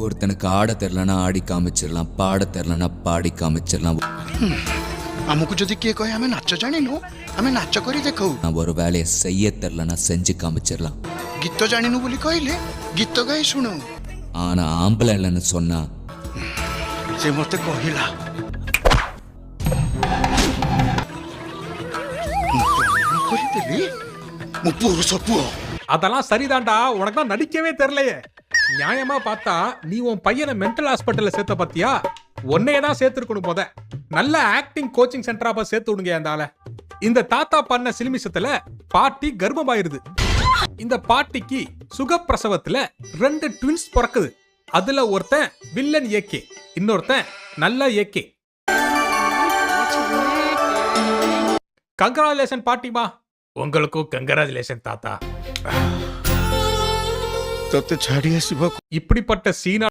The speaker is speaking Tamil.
ஒருத்தனுக்கு ஆட தெரிலனா ஆடி காமிச்சிடலாம், பாட தெரிலனா பாடி காமிச்சிடலாம். ଆମକୁ ଯଦି କିଏ କହେ ଆମେ ନାଚ ଜାଣିନୁ, ଆମେ ନାଚ କରି ଦେଖାଉ. ஒரு வேலையை செய்ய தெரிலனா செஞ்சு காமிச்சிடலாம். ଗୀତ ଜାଣିନୁ ବୋଲି କହିଲେ ଗୀତ ଗାଇ ଶୁଣୁ. ஆனா ஆம்பளை இல்லைன்னு சொன்னா ସେ ମତେ କହିଲା କରିଦେଲି ମୋ ପୁରୁଷ ପୁଅ. அதெல்லாம் சரிதான்டா, உனக்கு தான் நடிக்கவே தெரியலையே. நியாயமா பார்த்தா நீ உன் பையனை மென்டல் ஹாஸ்பிட்டல்ல சேர்த்த பத்தியா? உன்னையே தான் சேர்த்துருக்கணும். போத நல்ல ஆக்டிங் கோச்சிங் சென்டரா சேர்த்து விடுங்க. அந்த ஆள இந்த தாத்தா பண்ண சிலிமிஷத்துல பாட்டி கர்ப்பமாயிருது. இந்த பாட்டிக்கு சுகப்பிரசவத்துல 2 ட்வின்ஸ் பிறக்குது. அதுல ஒருத்தன் வில்லன் ஏகே, இன்னொருத்தன் நல்ல ஏகே. கங்க்ராச்சுலேஷன் பாட்டிமா. உங்களுக்கும் கங்க்ராச்சுலேஷன் தாத்தா. ତତେ ଛାଡି ଆସିବାକୁ இப்படிப்பட்ட சீனா